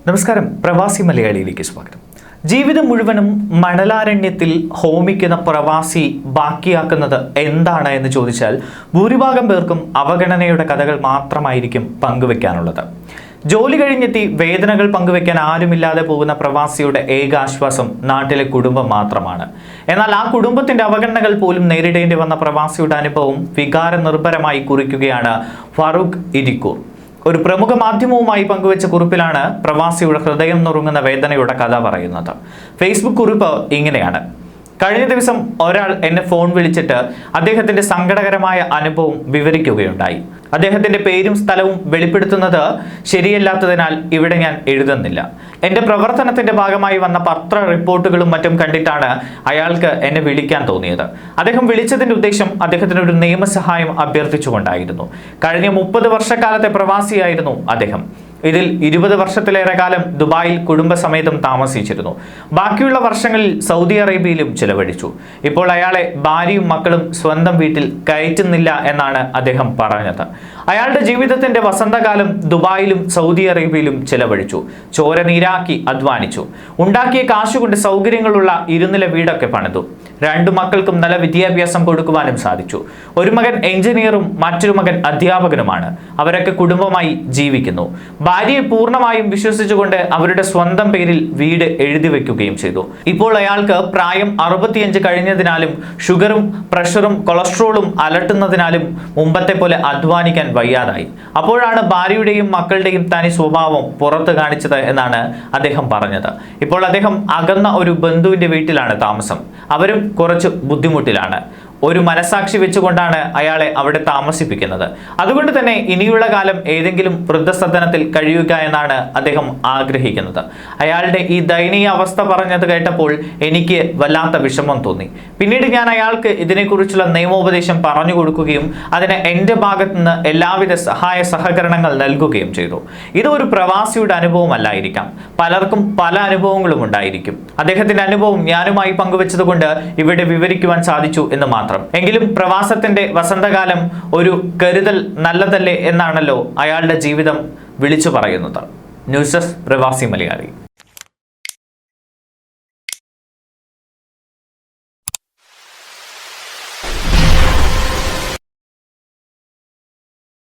നമസ്കാരം, പ്രവാസി മലയാളിയിലേക്ക് സ്വാഗതം. ജീവിതം മുഴുവനും മണലാരണ്യത്തിൽ ഹോമിക്കുന്ന പ്രവാസി ബാക്കിയാക്കുന്നത് എന്താണ് എന്ന് ചോദിച്ചാൽ ഭൂരിഭാഗം പേർക്കും അവഗണനയുടെ കഥകൾ മാത്രമായിരിക്കും പങ്കുവെക്കാനുള്ളത്. ജോലി കഴിഞ്ഞെത്തി വേദനകൾ പങ്കുവെക്കാൻ ആരുമില്ലാതെ പോകുന്ന പ്രവാസിയുടെ ഏക ആശ്വാസം നാട്ടിലെ കുടുംബം മാത്രമാണ്. എന്നാൽ ആ കുടുംബത്തിന്റെ അവഗണനകൾ പോലും നേരിടേണ്ടി വന്ന പ്രവാസിയുടെ അനുഭവം വികാരനിർഭരമായി കുറിക്കുകയാണ് ഫാറൂഖ് ഇരിക്കൂർ. ഒരു പ്രമുഖ മാധ്യമവുമായി പങ്കുവെച്ച കുറിപ്പിലാണ് പ്രവാസിയുടെ ഹൃദയം നുറുങ്ങുന്ന വേദനയുടെ കഥ പറയുന്നത്. ഫേസ്ബുക്ക് കുറിപ്പ് ഇങ്ങനെയാണ്: കഴിഞ്ഞ ദിവസം ഒരാൾ എന്നെ ഫോൺ വിളിച്ചിട്ട് അദ്ദേഹത്തിന്റെ സങ്കടകരമായ അനുഭവം വിവരിക്കുകയുണ്ടായി. അദ്ദേഹത്തിന്റെ പേരും സ്ഥലവും വെളിപ്പെടുത്തുന്നത് ശരിയല്ലാത്തതിനാൽ ഇവിടെ ഞാൻ എഴുതുന്നില്ല. എന്റെ പ്രവർത്തനത്തിന്റെ ഭാഗമായി വന്ന പത്ര റിപ്പോർട്ടുകളും മറ്റും കണ്ടിട്ടാണ് അയാൾക്ക് എന്നെ വിളിക്കാൻ തോന്നിയത്. അദ്ദേഹം വിളിച്ചതിന്റെ ഉദ്ദേശം അദ്ദേഹത്തിന് ഒരു നിയമസഹായം അഭ്യർത്ഥിച്ചുകൊണ്ടായിരുന്നു. കഴിഞ്ഞ 30 വർഷക്കാലത്തെ പ്രവാസിയായിരുന്നു അദ്ദേഹം. ഇതിൽ 20 വർഷത്തിലേറെ കാലം ദുബായിൽ കുടുംബസമേതം താമസിച്ചിരുന്നു. ബാക്കിയുള്ള വർഷങ്ങളിൽ സൗദി അറേബ്യയിലും ചിലവഴിച്ചു. ഇപ്പോൾ അയാളെ ഭാര്യയും മക്കളും സ്വന്തം വീട്ടിൽ കയറ്റുന്നില്ല എന്നാണ് അദ്ദേഹം പറഞ്ഞത്. അയാളുടെ ജീവിതത്തിന്റെ വസന്തകാലം ദുബായിലും സൗദി അറേബ്യയിലും ചിലവഴിച്ചു. ചോര നീരാക്കി അധ്വാനിച്ചു. ഉണ്ടാക്കിയ കാശുകൊണ്ട് സൗകര്യങ്ങളുള്ള ഇരുനില വീടൊക്കെ പണിതു. 2 മക്കൾക്കും നല്ല വിദ്യാഭ്യാസം കൊടുക്കുവാനും സാധിച്ചു. ഒരു മകൻ എഞ്ചിനീയറും മറ്റൊരു മകൻ അധ്യാപകനുമാണ്. അവരൊക്കെ കുടുംബമായി ജീവിക്കുന്നു. ഭാര്യയെ പൂർണ്ണമായും വിശ്വസിച്ചുകൊണ്ട് അവരുടെ സ്വന്തം പേരിൽ വീട് എഴുതി വെക്കുകയും ചെയ്തു. ഇപ്പോൾ അയാൾക്ക് പ്രായം 65 കഴിഞ്ഞതിനാലും ഷുഗറും പ്രഷറും കൊളസ്ട്രോളും അലട്ടുന്നതിനാലും മുമ്പത്തെ പോലെ അധ്വാനിക്കാൻ വയ്യാതായി. അപ്പോഴാണ് ഭാര്യയുടെയും മക്കളുടെയും തനി സ്വഭാവം പുറത്തു കാണിച്ചത് എന്നാണ് അദ്ദേഹം പറഞ്ഞത്. ഇപ്പോൾ അദ്ദേഹം അകന്ന ഒരു ബന്ധുവിന്റെ വീട്ടിലാണ് താമസം. അവരും കുറച്ച് ബുദ്ധിമുട്ടിലാണ്. ഒരു മനസാക്ഷി വെച്ചുകൊണ്ടാണ് അയാളെ അവിടെ താമസിപ്പിക്കുന്നത്. അതുകൊണ്ട് തന്നെ ഇനിയുള്ള കാലം ഏതെങ്കിലും വൃദ്ധസദനത്തിൽ കഴിയുക എന്നാണ് അദ്ദേഹം ആഗ്രഹിക്കുന്നത്. അയാളുടെ ഈ ദയനീയ അവസ്ഥ പറഞ്ഞത് കേട്ടപ്പോൾ എനിക്ക് വല്ലാത്ത വിഷമം തോന്നി. പിന്നീട് ഞാൻ അയാൾക്ക് ഇതിനെക്കുറിച്ചുള്ള നിയമോപദേശം പറഞ്ഞു കൊടുക്കുകയും അതിന് എൻ്റെ ഭാഗത്ത് നിന്ന് എല്ലാവിധ സഹായ സഹകരണങ്ങൾ നൽകുകയും ചെയ്തു. ഇതൊരു പ്രവാസിയുടെ അനുഭവമല്ലായിരിക്കാം. പലർക്കും പല അനുഭവങ്ങളും ഉണ്ടായിരിക്കും. അദ്ദേഹത്തിന്റെ അനുഭവം ഞാനുമായി പങ്കുവെച്ചതുകൊണ്ട് ഇവിടെ വിവരിക്കുവാൻ സാധിച്ചു എന്ന് മാത്രം. എങ്കിലും പ്രവാസത്തിന്റെ വസന്തകാലം ഒരു കരുതൽ നല്ലതല്ലേ എന്നാണല്ലോ അയാളുടെ ജീവിതം വിളിച്ചു പറയുന്നത്. ന്യൂസ് ഡെസ്ക്, പ്രവാസി മലയാളി.